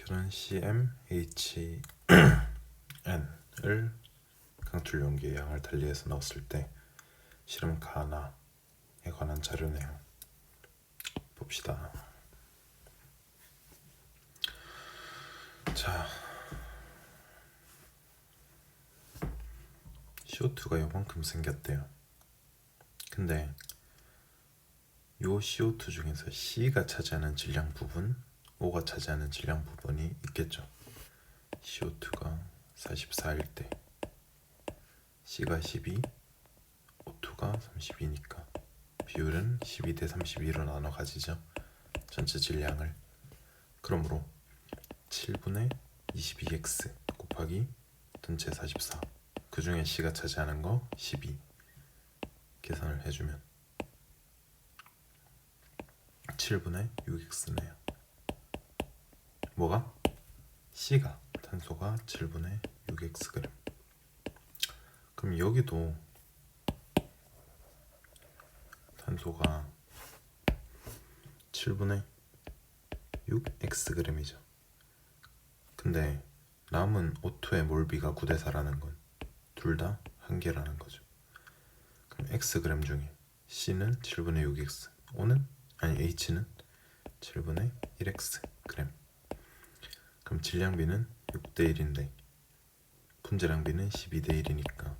저는 CmHn을 강출 용기의 양을 달리해서 넣었을 때 실험 가나에 관한 자료네요. 봅시다. 자, CO2가 요만큼 생겼대요. 근데 요 CO2 중에서 C가 차지하는 질량 부분, O가 차지하는 질량 부분이 있겠죠. CO2가 44일 때 C가 12, O2가 32니까 비율은 12대 32로 나눠 가지죠. 전체 질량을. 그러므로 7분의 22x 곱하기 전체 44, 그 중에 C가 차지하는 거 12 계산을 해주면 7분의 6x네요. 뭐가? C가, 탄소가 7분의 6x g. 그럼 여기도 탄소가 7분의 6xg이죠. 근데 남은 O2의 몰비가 9대 4라는 건 둘 다 한 개라는 거죠. 그럼 xg 중에 C는 7분의 6x, H는 7분의 1x g. 그럼 질량비는 6대 1인데 분자량비는 12대 1이니까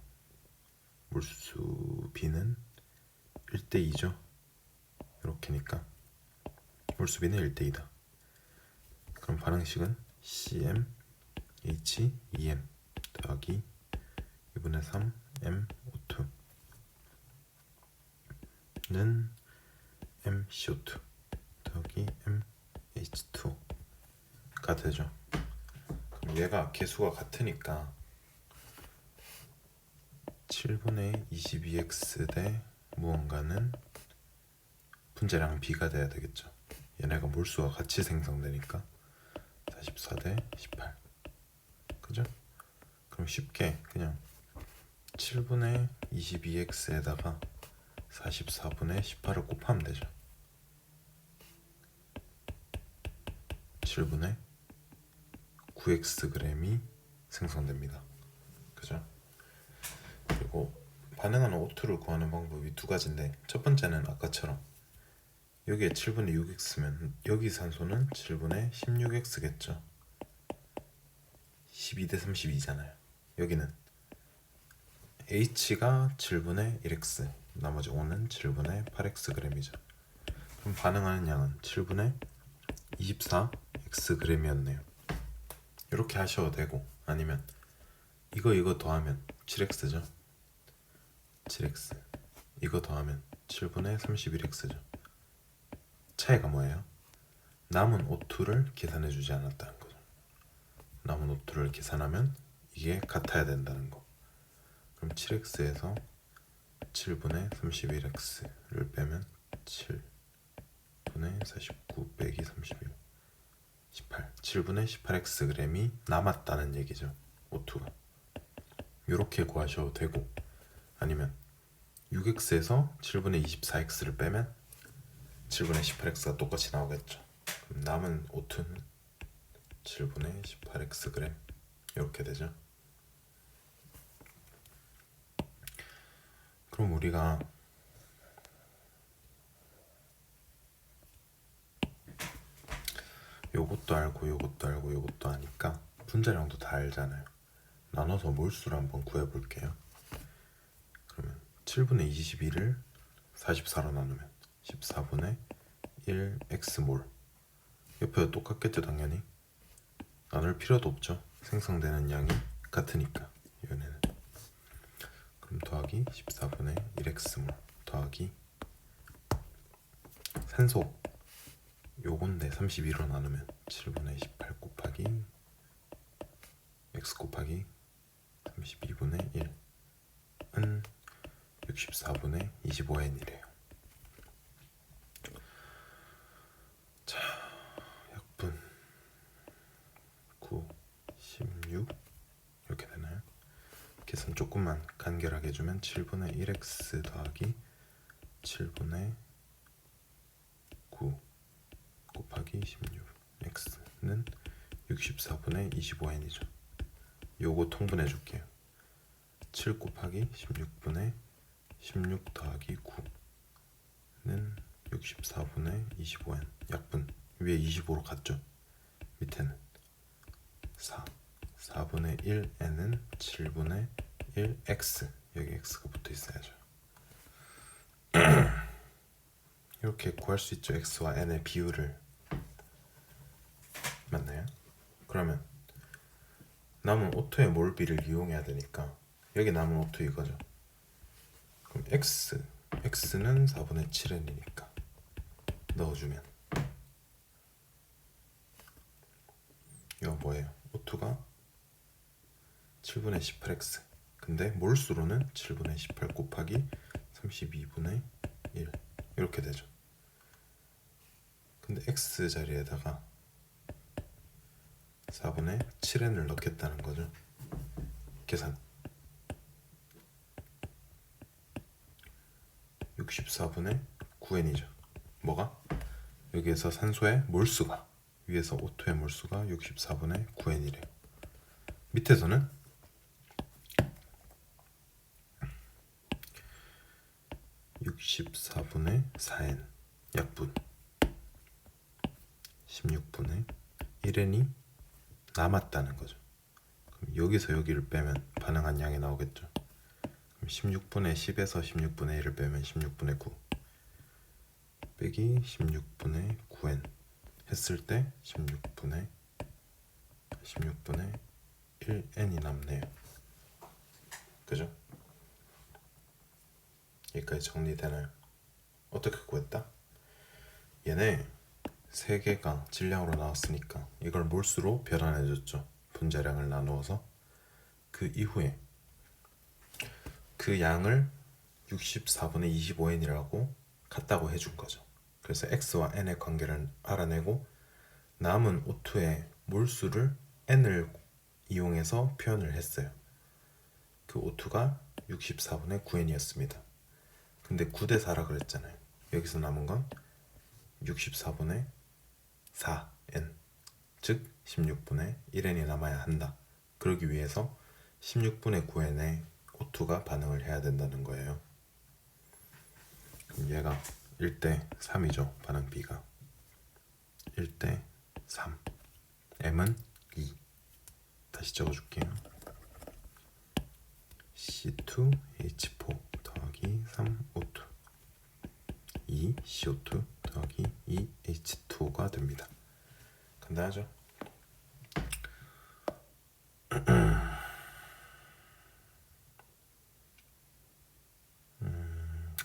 물수비는 1대 2죠. 이렇게니까 물수비는 1대 2다. 그럼 반응식은 CmHEm 더하기 2분의 3 MO2는 MCO2 더하기 MH2가 되죠. 그럼 얘가 개수가 같으니까 7분의 22x 대 무언가는 분자량 B가 돼야 되겠죠. 얘네가 몰수와 같이 생성되니까 44 대 18, 그죠? 그럼 쉽게 그냥 7분의 22x에다가 44분의 18을 곱하면 되죠. 7분의 9xg이 생성됩니다. 그죠? 그리고 반응하는 O2를 구하는 방법이 두 가지인데, 첫 번째는 아까처럼 여기에 7분의 6x면 여기 산소는 7분의 16x겠죠. 12대 32잖아요. 여기는 H가 7분의 1x, 나머지 O는 7분의 8xg이죠. 그럼 반응하는 양은 7분의 24xg이었네요. 이렇게 하셔도 되고, 아니면 이거 더하면 7x죠. 7x 이거 더하면 7분의 31x죠. 차이가 뭐예요? 남은 O2를 계산해주지 않았다는 거죠. 남은 O2를 계산하면 이게 같아야 된다는 거. 그럼 7x에서 7분의 31x를 빼면 7분의 49 빼기 31, 18, 7분의 18xg이 남았다는 얘기죠. O2가. 이렇게 구하셔도 되고, 아니면 6x에서 7분의 24x를 빼면 7분의 18x가 똑같이 나오겠죠. 그럼 남은 O2는 7분의 18xg 이렇게 되죠. 그럼 우리가 요것도 알고 요것도 알고 요것도 아니까 분자량도 다 알잖아요. 나눠서 몰수를 한번 구해볼게요. 그러면 7분의 22를 44로 나누면 14분의 1x몰. 옆에도 똑같겠죠, 당연히. 나눌 필요도 없죠. 생성되는 양이 같으니까. 얘네는. 그럼 더하기 14분의 1x몰 더하기 산소 요건데 32로 나누면 7분의 18 곱하기 x 곱하기 32분의 1은 64분의 25n이래요. 자, 약분 9, 16 이렇게 되나요? 계산 조금만 간결하게 해주면 7분의 1x 더하기 7분의 9 곱하기 16x는 64분의 25n이죠. 요거 통분해 줄게요. 7 곱하기 16분의 16 더하기 9는 64분의 25n. 약분 위에 25로 갔죠. 밑에는 4분의 1n은 7분의 1x. 여기 x가 붙어 있어야죠. 이렇게 구할 수 있죠. x와 n의 비율을. 맞나요? 그러면 남은 오토의 몰비를 이용해야 되니까 여기 남은 오토 이거죠. 그럼 x는 4분의 7n이니까 넣어주면 이거 뭐예요? 오토가 7분의 18x. 근데 몰수로는 7분의 18 곱하기 32분의 1 이렇게 되죠. 근데 x 자리에다가 4분의 7n을 넣겠다는 거죠. 계산 64분의 9n이죠. 뭐가? 여기에서 산소의 몰수가, 위에서 오토의 몰수가 64분의 9n이래요. 밑에서는 64분의 4n 약분 16분의 1n이 남았다는 거죠. 그럼 여기서 여기를 빼면 반응한 양이 나오겠죠. 그럼 16분의 10에서 16분의 1을 빼면 16분의 9 빼기 16분의 9n 했을 때 16분의 1n이 남네요. 그죠? 여기까지 정리되나요? 어떻게 구했다? 얘네 세 개가 질량으로 나왔으니까 이걸 몰수로 변환해줬죠. 분자량을 나누어서 그 이후에 그 양을 64분의 25n이라고 같다고 해준 거죠. 그래서 x와 n의 관계를 알아내고 남은 O2의 몰수를 n을 이용해서 표현을 했어요. 그 O2가 64분의 9n이었습니다. 근데 9대 4라 그랬잖아요. 여기서 남은 건 64분의 4n, 즉 16분의 1n이 남아야 한다. 그러기 위해서 16분의 9n에 O2가 반응을 해야 된다는 거예요. 그럼 얘가 1대 3이죠. 반응 B가 1대 3, M은 2. 다시 적어줄게요. C2H4 더하기 3O2 2CO2 더하기 2H2가 됩니다. 간단하죠?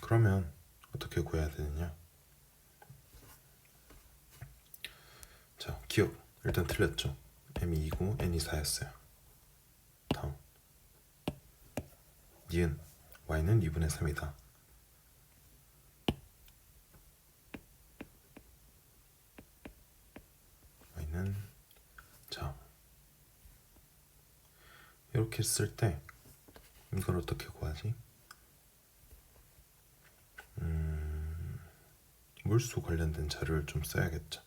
그러면 어떻게 구해야 되느냐? 자, 기억 일단 틀렸죠? M이 2고 N이 4였어요. 다음 니은 Y는 2분의 3이다. Y는 자 이렇게 쓸 때 이걸 어떻게 구하지? 물수 관련된 자료를 좀 써야겠죠.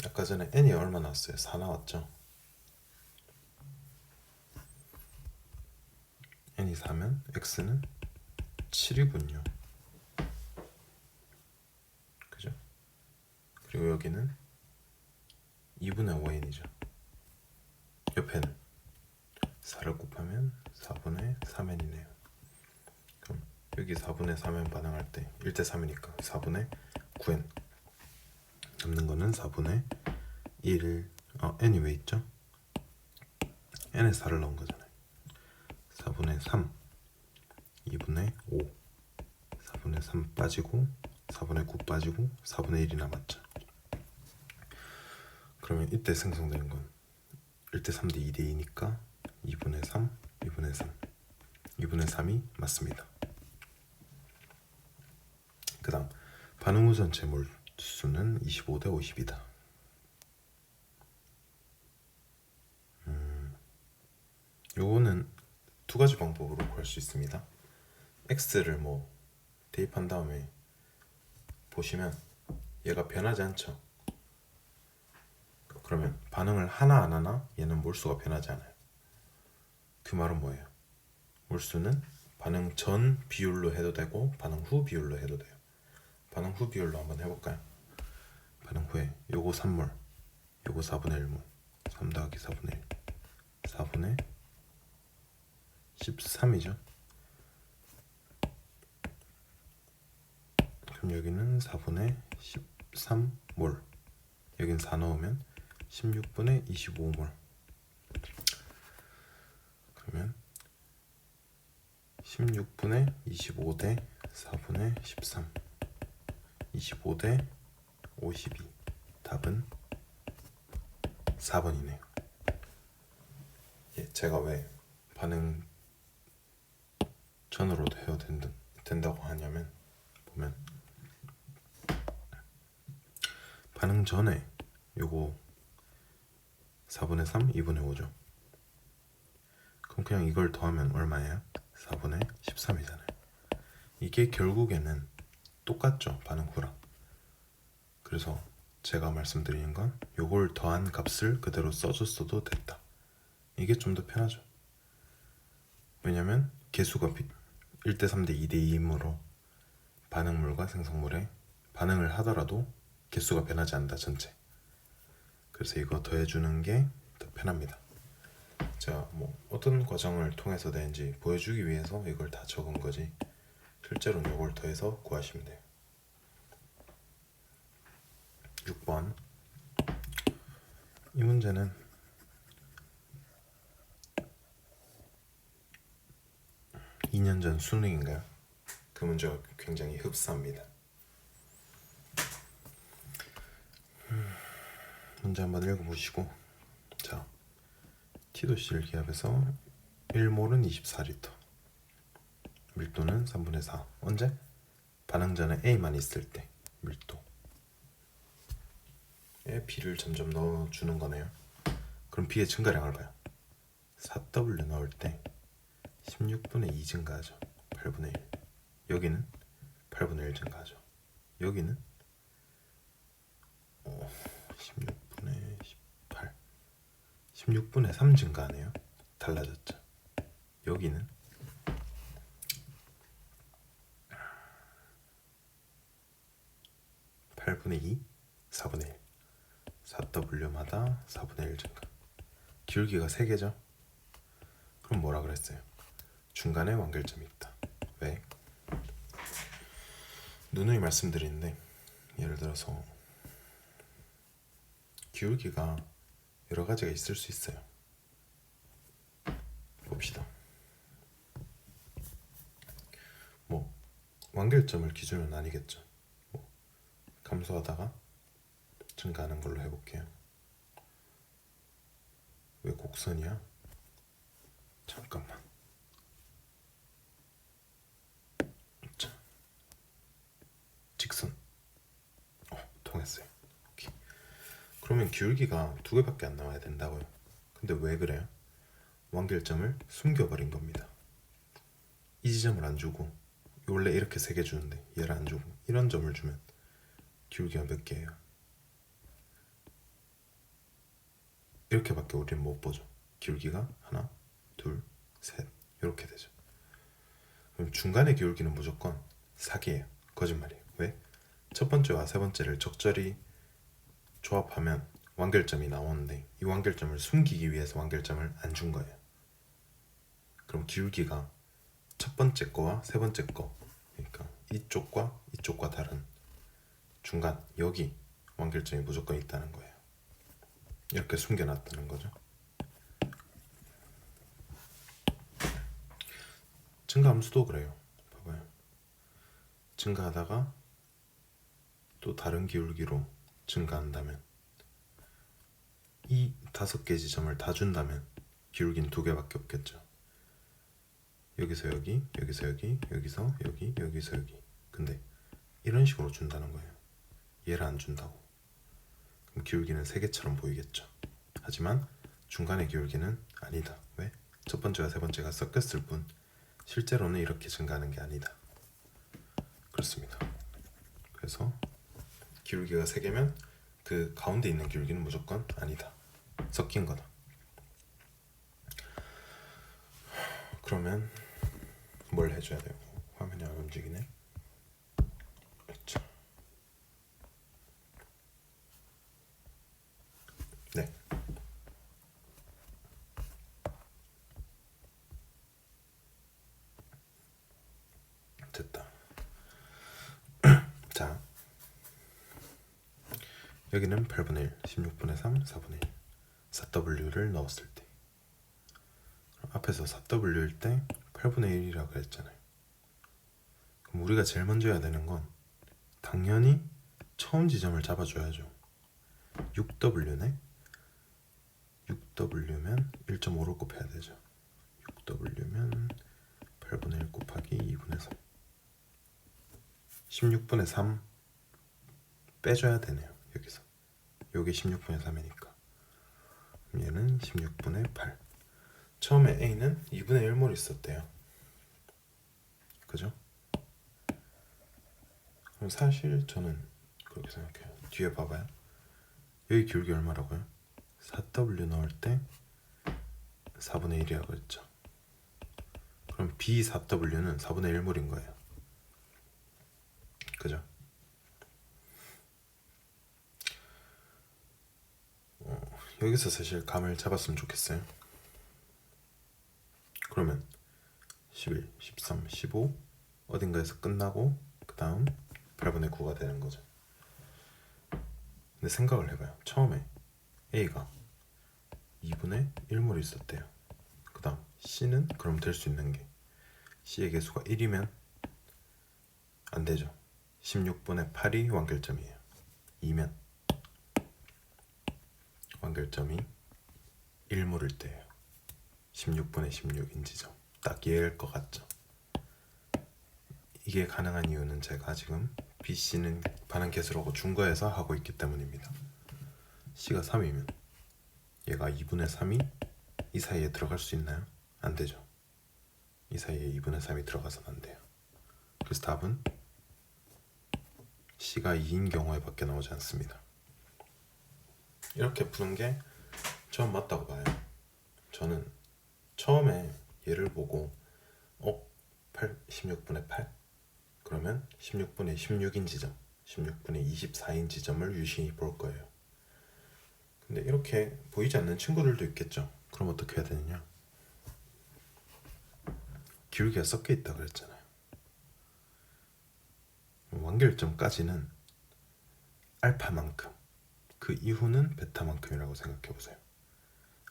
아까 전에 n이 얼마 나왔어요? 4 나왔죠? n이 4면 x는 7이군요. 그죠? 그리고 여기는 2분의 5n이죠. 옆에는 4를 곱하면 4분의 3n이네요. 그럼 여기 4분의 3n 반응할 때 1대 3이니까 4분의 9n 남는 거는 4분의 1 n이 왜 있죠? n에 4를 넣은 거잖아요. 4분의 3 2분의 5 4분의 3 빠지고 4분의 9 빠지고 4분의 1이 남았죠. 그러면 이때 생성되는 건 1대 3대 2대 2니까 2분의 3 2분의 3 2분의 3이 맞습니다. 그 다음 반응 후 전체 몰수는 25대 50이다. 요거는 두 가지 방법으로 구할 수 있습니다. x를 뭐 대입한 다음에 보시면 얘가 변하지 않죠. 그러면 반응을 하나 안 하나 얘는 몰수가 변하지 않아요. 그 말은 뭐예요? 몰수는 반응 전 비율로 해도 되고 반응 후 비율로 해도 돼요. 반응 후 비율로 한번 해볼까요? 반응 후에 요거 3몰, 요거 4분의 1몰, 3 더하기 4분의 1, 4분의 13이죠. 그럼 여기는 4분의 13몰, 여긴 4 넣으면 16분의 25몰. 그러면 16분의 25 대 4분의 13, 25 대 52. 답은 4번이네요. 예, 제가 왜 반응 전으로도 해도 된다고 하냐면, 보면 반응 전에 요거 4분의 3, 2분의 5죠. 그럼 그냥 이걸 더하면 얼마예요? 4분의 13이잖아요. 이게 결국에는 똑같죠, 반응 후랑. 그래서 제가 말씀드리는 건 요걸 더한 값을 그대로 써줬어도 됐다. 이게 좀 더 편하죠. 왜냐면 개수가 1대 3대 2대 2이므로 반응물과 생성물에 반응을 하더라도 개수가 변하지 않는다, 전체. 그래서 이거 더해주는 게 더 편합니다. 제가 뭐 어떤 과정을 통해서 되는지 보여주기 위해서 이걸 다 적은 거지, 실제로는 이걸 더해서 구하시면 돼요. 6번. 이 문제는 2년 전 수능인가요? 그 문제가 굉장히 흡사합니다. 문제 한번 읽어보시고, 자, T도실 기압에서 1몰은 24리터, 밀도는 3분의 4. 언제? 반응 전에 A만 있을 때 밀도에 B를 점점 넣어주는 거네요. 그럼 B의 증가량을 봐요. 4W 넣을 때 16분의 2 증가하죠. 8분의 1. 여기는 8분의 1 증가하죠. 여기는 16분의 18, 16분의 3 증가하네요. 달라졌죠. 여기는 8분의 2, 4분의 1. 4W마다 4분의 1 증가. 기울기가 3개죠. 그럼 뭐라 그랬어요? 중간에 완결점이 있다. 왜? 누누이 말씀드리는데, 예를 들어서 기울기가 여러 가지가 있을 수 있어요. 봅시다. 뭐 완결점을 기준은 아니겠죠. 뭐 감소하다가 증가하는 걸로 해볼게요. 왜 곡선이야? 잠깐만. 자, 직선. 통했어요. 오케이. 그러면 기울기가 2개밖에 안 나와야 된다고요. 근데 왜 그래요? 완결점을 숨겨버린 겁니다. 이 지점을 안 주고, 원래 이렇게 3개 주는데 얘를 안 주고 이런 점을 주면 기울기가 몇 개예요? 이렇게밖에 우리는 못 보죠. 기울기가 하나, 둘, 셋 이렇게 되죠. 그럼 중간의 기울기는 무조건 4개예요. 거짓말이에요. 왜? 첫 번째와 세 번째를 적절히 조합하면 완결점이 나오는데, 이 완결점을 숨기기 위해서 완결점을 안 준 거예요. 그럼 기울기가 첫 번째 거와 세 번째 거, 그러니까 이쪽과 다른 중간, 여기 완결점이 무조건 있다는 거예요. 이렇게 숨겨놨다는 거죠. 증가함수도 그래요. 봐봐요. 증가하다가 또 다른 기울기로 증가한다면, 이 5개 지점을 다 준다면 기울기는 2개밖에 없겠죠. 여기서 여기, 여기서 여기, 여기서 여기, 여기서 여기. 근데 이런 식으로 준다는 거예요. 얘를 안 준다고. 그럼 기울기는 3개처럼 보이겠죠. 하지만 중간의 기울기는 아니다. 왜? 첫 번째와 세 번째가 섞였을 뿐 실제로는 이렇게 증가하는 게 아니다. 그렇습니다. 그래서 기울기가 3개면 그 가운데 있는 기울기는 무조건 아니다. 섞인 거다. 그러면 뭘 해줘야 되고 화면이 안 움직이네. 그렇죠. 네. 됐다. 자, 여기는 8분의 1, 16분의 3, 4분의 1 4W를 넣었을 때 앞에서 4W일 때 8분의 1이라고 했잖아요. 그럼 우리가 제일 먼저 해야 되는 건 당연히 처음 지점을 잡아줘야죠. 6W네. 6W면 1.5로 곱해야 되죠. 6W면 8분의 1 곱하기 2분의 3 16분의 3 빼줘야 되네요. 여기서 요게 16분의 3이니까 얘는 16분의 8. 처음에 A는 2분의 1몰 있었대요. 그죠? 그럼 사실 저는 그렇게 생각해요. 뒤에 봐봐요. 여기 기울기 얼마라고요? 4W 넣을 때 4분의 1이라고 했죠. 그럼 B4W는 4분의 1몰인 거예요. 그죠? 여기서 사실 감을 잡았으면 좋겠어요. 그러면 11, 13, 15 어딘가에서 끝나고 그 다음 8분의 9가 되는 거죠. 근데 생각을 해봐요. 처음에 A가 2분의 1몰이 있었대요. 그 다음 C는 그럼 될 수 있는 게 C의 개수가 1이면 안 되죠. 16분의 8이 완결점이에요. 2면 완결점이 1몰일 때예요. 16분의 16인 지점. 딱 얘일 것 같죠. 이게 가능한 이유는 제가 지금 BC는 반응 개수라고 준거에서 하고 있기 때문입니다. C가 3이면 얘가 2분의 3이 이 사이에 들어갈 수 있나요? 안 되죠. 이 사이에 2분의 3이 들어가서는 안 돼요. 그래서 답은 C가 2인 경우에 밖에 나오지 않습니다. 이렇게 푸는 게 전 맞다고 봐요. 저는 처음에 얘를 보고 16분의 8? 그러면 16분의 16인 지점, 16분의 24인 지점을 유심히 볼 거예요. 근데 이렇게 보이지 않는 친구들도 있겠죠. 그럼 어떻게 해야 되느냐? 기울기가 섞여 있다 그랬잖아요. 완결점까지는 알파만큼, 그 이후는 베타만큼이라고 생각해 보세요.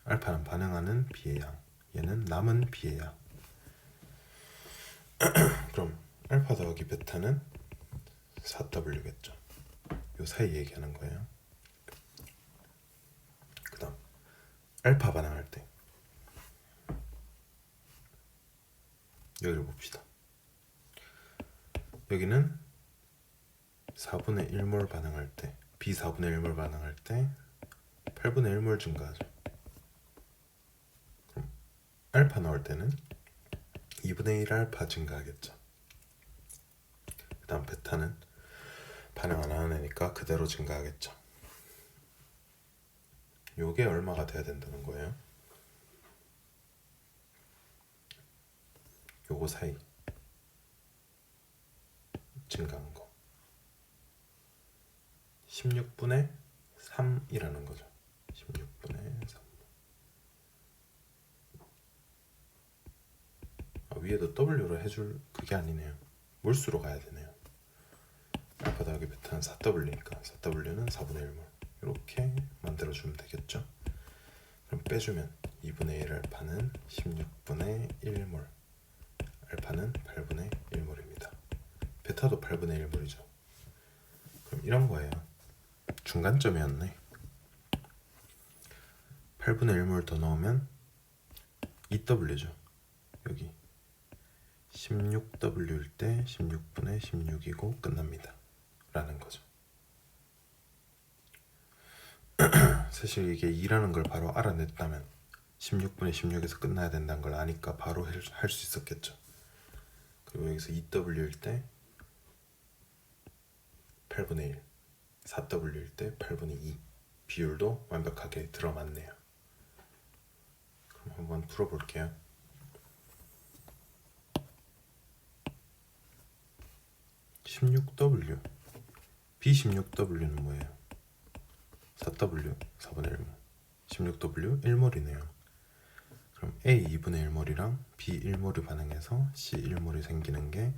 알파는 반응하는 B의 양, 얘는 남은 B의 양. 그럼 알파 더하기 베타는 4W겠죠. 요 사이 얘기하는 거예요. 그 다음 알파 반응할 때 여기를 봅시다. 여기는 4분의 1몰 반응할 때 B 4분의 1몰 반응할 때 8분의 1몰 증가하죠. 그럼 알파 나올 때는 2분의 1 알파 증가하겠죠. 그 다음 베타는 반응 안 하는 애니까 그대로 증가하겠죠. 요게 얼마가 돼야 된다는 거예요? 요거 사이 증가한 거 16분의 3이라는 거죠. 16분의 3. 위에도 W로 해줄 그게 아니네요. 몰수로 가야 되네요. 알파 더하기 베타는 4W니까 4W는 4분의 1몰 이렇게 만들어주면 되겠죠. 그럼 빼주면 2분의 1 알파는 16분의 1몰, 알파는 8분의 1몰입니다. 베타도 8분의 1몰이죠. 그럼 이런 거예요. 중간점이었네. 8분의 1몰 더 넣으면 2W죠. 여기 16W일 때 16분의 16이고 끝납니다. 라는 거죠. 사실 이게 2라는 걸 바로 알아냈다면 16분의 16에서 끝나야 된다는 걸 아니까 바로 할 수 있었겠죠. 그리고 여기서 2W일 때 8분의 1 4W일 때 8분의 2 비율도 완벽하게 들어맞네요. 그럼 한번 풀어볼게요. 16W B16W는 뭐예요? 4W 4분의 1몰 16W 1몰이네요. 그럼 A 2분의 1몰이랑 B 1몰이 반응해서 C 1몰이 생기는 게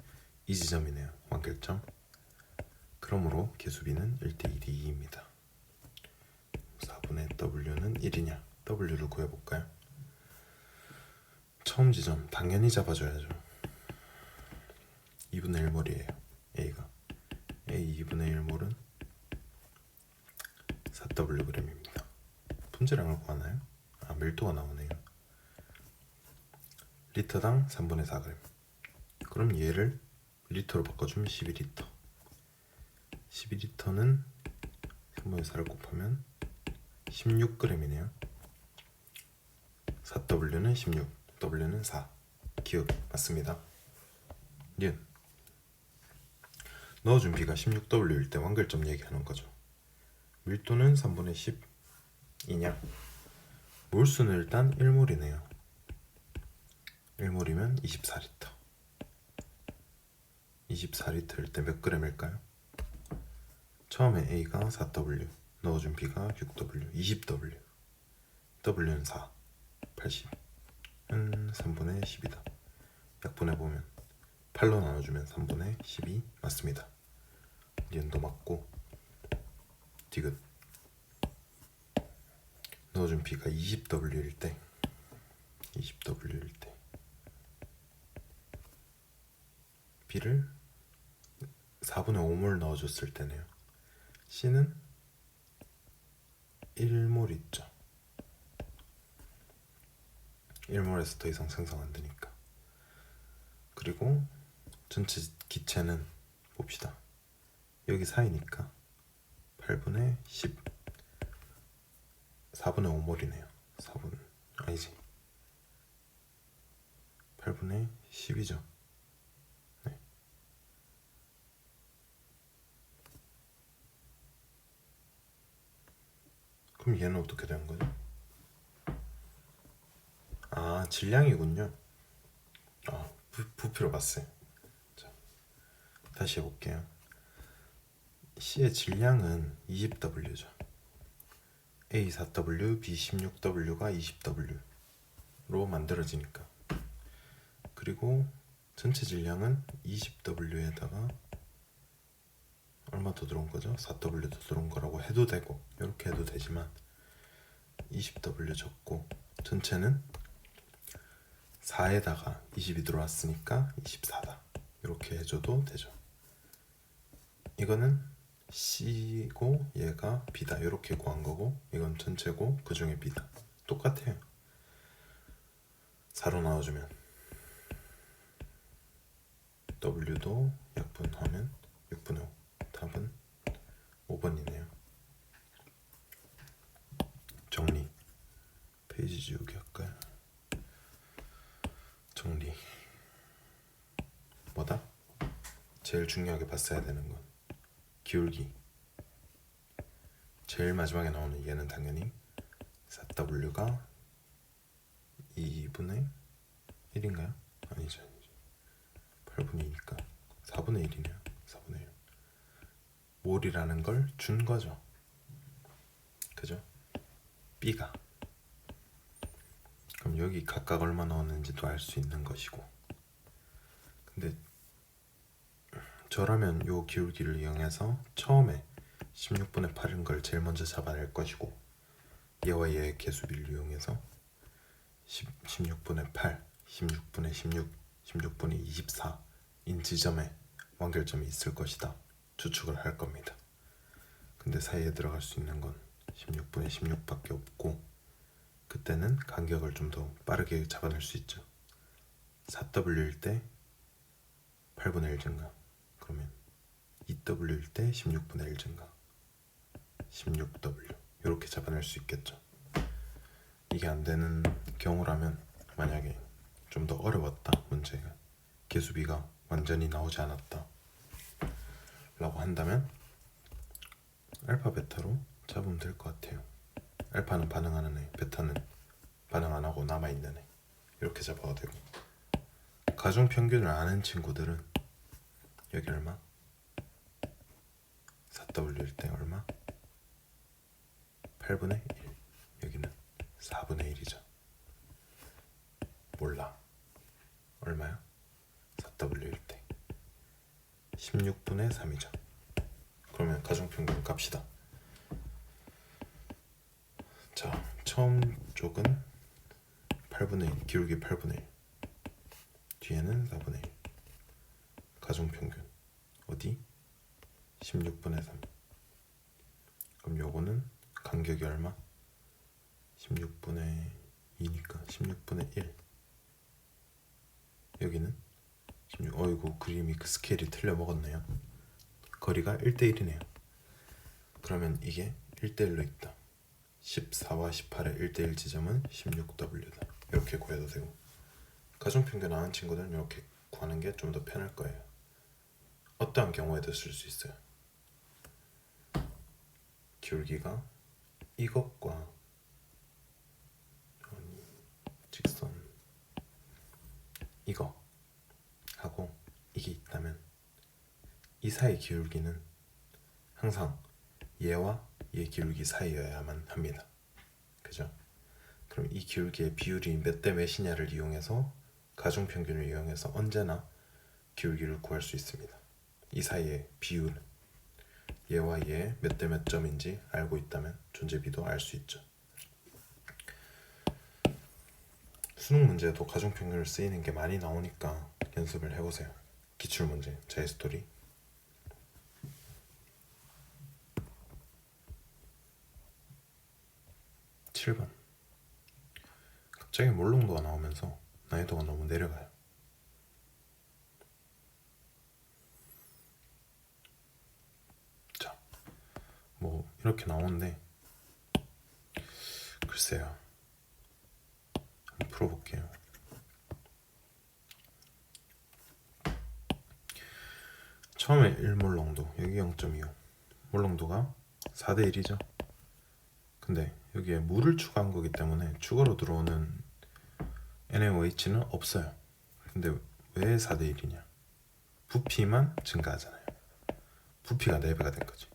이 지점이네요. 완결점. 그러므로 개수비는 1대 1이 2입니다. 4분의 W는 1이냐? W를 구해볼까요? 처음 지점 당연히 잡아줘야죠. 2분의 1몰이에요. A가 A 2분의 1몰은 4Wg입니다. 분자량을 구하나요? 밀도가 나오네요. 리터당 3분의 4g. 그럼 얘를 리터로 바꿔주면 12리터. 12리터는 3분의 4를 곱하면 16g이네요. 4W는 16, W는 4. 기억 맞습니다. 니은 넣어준 B가 16W일 때 완결점 얘기하는 거죠. 밀도는 3분의 10이냐? 몰수는 일단 1몰이네요. 1몰이면 24리터. 24리터일 때 몇 g일까요? 처음에 A가 4W, 넣어준 B가 6W, 20W. W는 4, 80은 3분의 10이다. 약분해보면 8로 나눠주면 3분의 12 맞습니다. 니은도 맞고 디귿 넣어준 B가 20W일 때 B를 4분의 5몰 넣어줬을 때네요. C는 1몰 있죠. 1몰에서 더 이상 생성 안 되니까. 그리고 전체 기체는 봅시다. 여기 4이니까 8분의 10 4분의 5몰이네요. 4분 아니지 8분의 10이죠. 네. 그럼 얘는 어떻게 되는 거죠? 질량이군요. 부피로 봤어요. 자, 다시 해볼게요. C의 질량은 20W죠. A 4W, B 16W가 20W로 만들어지니까. 그리고 전체 질량은 20W에다가 얼마 더 들어온 거죠? 4W 더 들어온 거라고 해도 되고 이렇게 해도 되지만 20W 적고 전체는 4에다가 20이 들어왔으니까 24다. 이렇게 해줘도 되죠. 이거는 C고 얘가 B다. 이렇게 구한 거고 이건 전체고 그 중에 B다. 똑같아요. 4로 나눠주면 W도 약분하면 6분의 5. 답은 5번이네요. 정리. 페이지 지우기 할까요? 정리. 뭐다? 제일 중요하게 봤어야 되는 건 기울기. 제일 마지막에 나오는 얘는 당연히 4W가 2분의 1인가요? 아니죠. 8분의 2니까 4분의 1이네요. 4분의 1. 몰이라는 걸 준 거죠. 그죠? B가. 그럼 여기 각각 얼마 넣었는지도 알 수 있는 것이고. 근데 저라면 요 기울기를 이용해서 처음에 16분의 8인 걸 제일 먼저 잡아낼 것이고 얘와 얘의 개수비를 이용해서 16분의 8, 16분의 16, 16분의 24인 지점에 완결점이 있을 것이다 추측을 할 겁니다. 근데 사이에 들어갈 수 있는 건 16분의 16밖에 없고 그때는 간격을 좀 더 빠르게 잡아낼 수 있죠. 4W일 때 8분의 1 증가, 그러면 2W일 때 16분의 1 증가, 16W 이렇게 잡아낼 수 있겠죠. 이게 안 되는 경우라면 만약에 좀 더 어려웠다 문제가 개수비가 완전히 나오지 않았다 라고 한다면 알파 베타로 잡으면 될 것 같아요. 알파는 반응하는 애, 베타는 반응 안 하고 남아 있는 애. 이렇게 잡아도 되고. 가중 평균을 아는 친구들은 여기 얼마? 4W일 때 얼마? 8분의 1. 여기는 4분의 1이죠. 몰라. 얼마야? 4W일 때 16분의 3이죠. 그러면 가중평균 값이다. 자, 처음 쪽은 8분의 1, 기울기 8분의 1. 뒤에는 4분의 1. 가중평균 어디? 16분의 3. 그럼 요거는 간격이 얼마? 16분의 2니까 16분의 1. 여기는 16. 어이구, 그림이 그 스케일이 틀려 먹었네요. 거리가 1대1이네요. 그러면 이게 1대1로 있다. 14와 18의 1대1 지점은 16W다. 이렇게 구해도 되고, 가중평균 아는 친구들은 이렇게 구하는 게 좀 더 편할 거예요. 어떠한 경우에도 쓸 수 있어요. 기울기가 이것과 직선 이거 하고 이게 있다면 이 사이 기울기는 항상 얘와 얘 기울기 사이여야만 합니다. 그죠? 그럼 이 기울기의 비율이 몇 대 몇이냐를 이용해서 가중평균을 이용해서 언제나 기울기를 구할 수 있습니다. 이 사이의 비율은 얘와 얘 몇 대 몇 점인지 알고 있다면 존재비도 알 수 있죠. 수능 문제에도 가중평균을 쓰이는 게 많이 나오니까 연습을 해보세요. 기출문제, 자의스토리. 7번. 갑자기 몰롱도가 나오면서 난이도가 너무 내려가요. 자, 뭐 이렇게 나오는데 글쎄요. 한번 풀어볼게요. 처음에 1몰롱도, 여기 0.25. 몰롱도가 4대1이죠. 근데 여기에 물을 추가한 거기 때문에 추가로 들어오는 NaOH는 없어요. 근데 왜 4대1이냐? 부피만 증가하잖아요. 부피가 4배가 된 거지.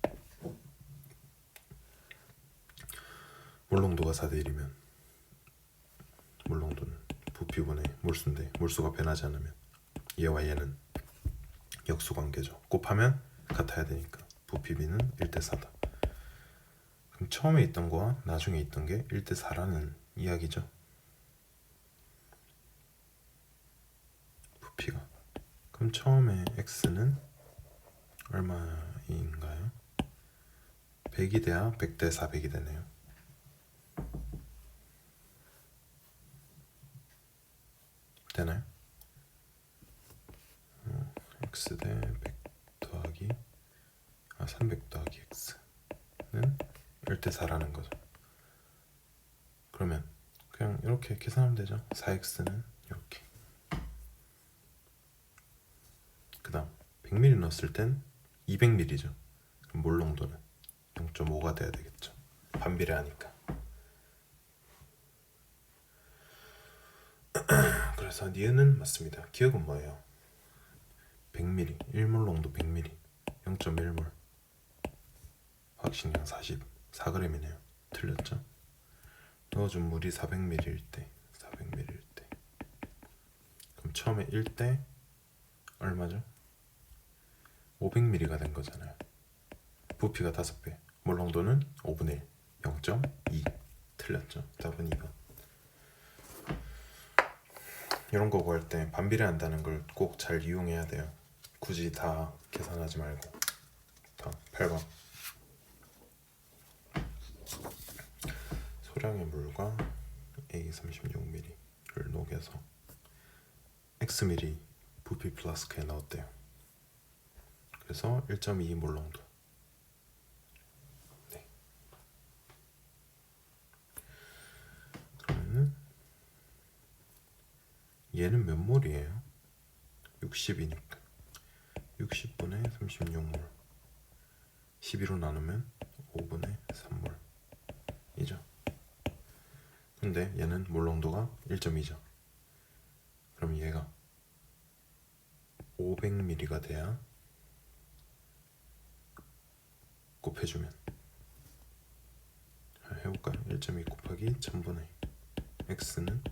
몰롱도가 4대1이면 몰롱도는 부피분의 몰수인데 몰수가 변하지 않으면 얘와 얘는 역수관계죠. 곱하면 같아야 되니까 부피비는 1대4다. 그럼 처음에 있던 거와 나중에 있던 게 1대4라는 이야기죠. 부피가. 그럼 처음에 x는 얼마인가요? 100이 돼야 100대 400이 되네요. 되나요? x 대 100 더하기 300 더하기 x는 1대 4라는 거죠. 그러면 그냥 이렇게 계산하면 되죠. 4x는 이렇게. 그 다음 100ml 넣었을 땐 200ml죠. 그럼 몰롱도는 0.5가 돼야 되겠죠. 반비례하니까. 그래서 니은은 맞습니다. 기억은 뭐예요? 100ml, 1몰롱도 100ml, 0.1몰, 화학식량 44g이네요. 틀렸죠? 넣어준 물이 400ml일 때, 400ml일 때. 그럼 처음에 1대 얼마죠? 500ml가 된 거잖아요. 부피가 5배, 몰롱도는 5분의 1, 0.2. 틀렸죠? 답은 2번. 이런 거 구할 때 반비례한다는 걸 꼭 잘 이용해야 돼요. 굳이 다 계산하지 말고. 다음 8번. 소량의 물과 A36ml를 녹여서 Xml 부피 플라스크에 넣었대요. 그래서 1.2 몰롱도. 네. 그러면은 얘는 몇 몰이에요? 60이니까 60분의 36몰. 12로 나누면 근데 얘는 몰롱도가 1.2죠. 그럼 얘가 500ml가 돼야 곱해주면 해볼까요? 1.2 곱하기 1000분의 x는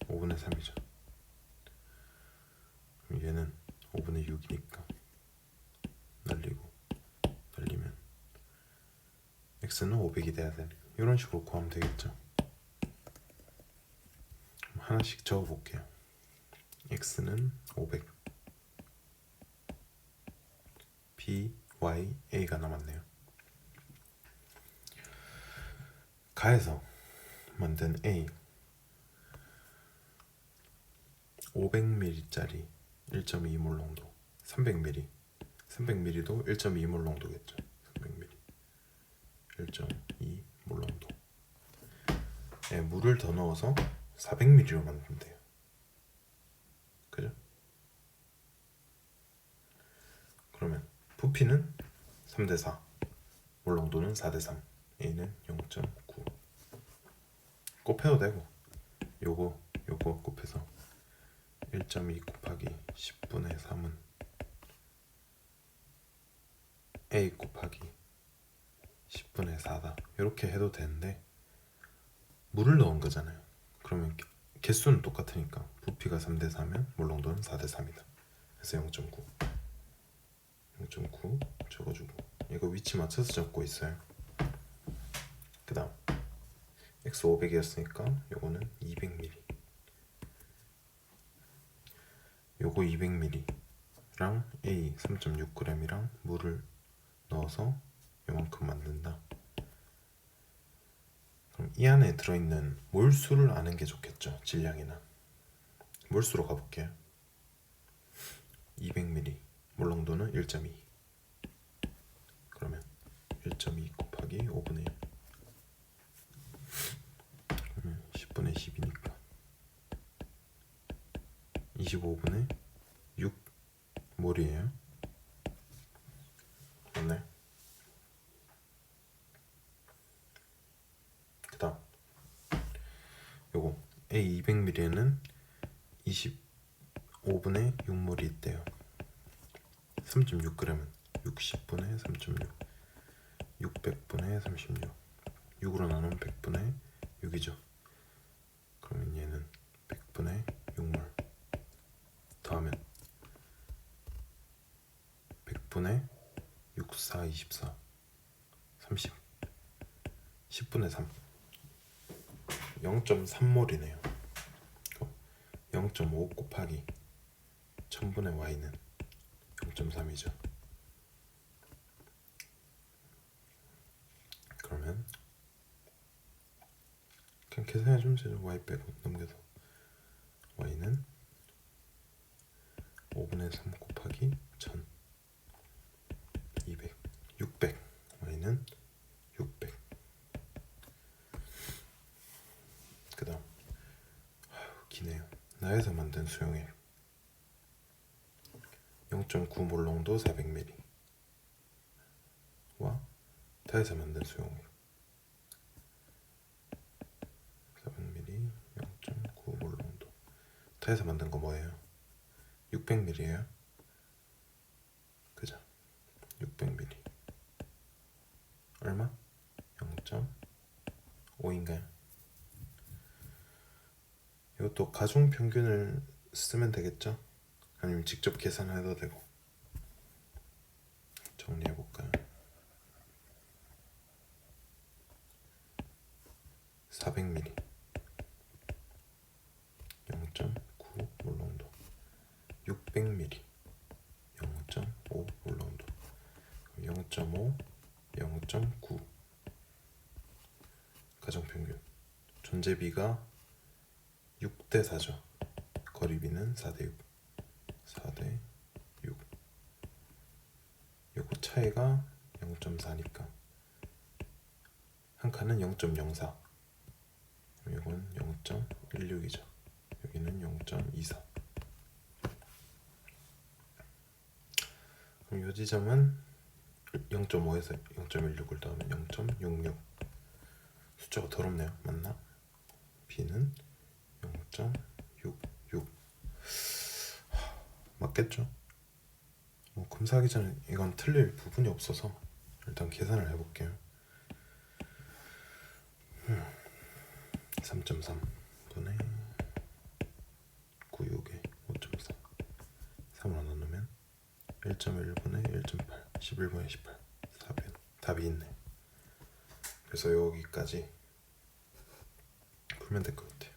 5분의 3이죠. 그럼 얘는 5분의 6이니까 날리고 날리면 x는 500이 돼야 되네. 이런 식으로 구하면 되겠죠. 그럼 하나씩 적어볼게요. x는 500, b, y, a가 남았네요. 가에서 만든 a 500ml짜리 1.2몰 농도, 300ml 300ml도 1.2몰 농도겠죠. 300ml 1.2몰 농도. 네, 물을 더 넣어서 400ml로 만들면 돼요. 그죠? 그러면 부피는 3대4, 몰 농도는 4대3, A는 0.9. 곱해도 되고 요거 곱해서 1.2 곱하기 10분의 3은 A 곱하기 10분의 4다. 이렇게 해도 되는데 물을 넣은 거잖아요. 그러면 개수는 똑같으니까 부피가 3대4면 몰농도는 4대3이다. 그래서 0.9 적어주고 이거 위치 맞춰서 적고 있어요. 그 다음 x 500이었으니까 요거는 200ml, 요거 200ml랑 A 3.6g이랑 물을 넣어서 요만큼 만든다. 그럼 이 안에 들어있는 몰수를 아는 게 좋겠죠. 질량이나 몰수로 가볼게요. 200ml 몰농도는 1.2. 그러면 1.2 곱하기 5분의 1 그러면 10분의 10이니까 25분의 6 몰이에요. 맞네. 그 다음 요거 A 200ml에는 25분의 6몰이 있대요. 3.6g은 60분의 3.6, 600분의 36, 6으로 나누면 100분의 6이죠. 그러면 얘는 100분의 6몰 더하면 100분의 6, 4, 24, 30, 10분의 3, 0.3몰이네요. 0.5 곱하기 1000분의 y는 0.3이죠. 그러면 그냥 계산해 주면 되죠. y 빼고 넘겨서 y는 5분의 3 곱하기 1000, 200, 600, y는 600. 그 다음 기네요. 나에서 만든 수용액 0.9몰 농도 400ml 와 타에서 만든 수용액 400ml 0.9몰 농도. 타에서 만든 거 뭐예요? 600ml예요. 그죠? 600ml 얼마? 0.5인가요? 이것도 가중 평균을 쓰면 되겠죠? 아니면 직접 계산해도 되고. 정리해 볼까요? 400ml 0.9 몰농도, 600ml 0.5 몰농도, 0.5, 0.9 가정평균. 존재비가 6대4죠. 거리비는 4대6, 4대6. 요거 차이가 0.4니까 한 칸은 0.04, 이건 0.16이죠. 여기는 0.24. 그럼 이 지점은 0.5에서 0.16을 더하면 0.66. 숫자가 더럽네요. 맞나? b는 0.66 맞겠죠? 뭐 검사하기 전에 이건 틀릴 부분이 없어서 일단 계산을 해볼게요. 3.3분의 96에 5.4 3으로 나누면 1.1분의 1.8 11분의 18 답이 있네. 그래서 여기까지 풀면 될 것 같아요.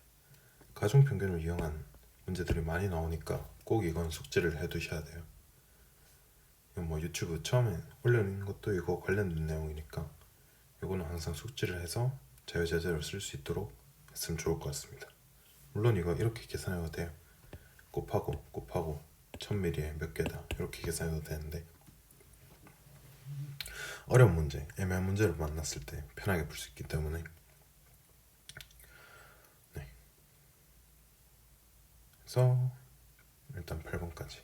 가중평균을 이용한 문제들이 많이 나오니까 꼭 이건 숙지를 해두셔야 돼요. 이건 뭐 유튜브 처음에 올려놓은 것도 이거 관련된 내용이니까 이거는 항상 숙지를 해서 자유자재로 쓸 수 있도록 했으면 좋을 것 같습니다. 물론 이거 이렇게 계산해도 돼요. 곱하고 1000ml에 몇 개다 이렇게 계산해도 되는데 어려운 문제, 애매한 문제를 만났을 때 편하게 풀 수 있기 때문에 네. 그래서 일단 8번까지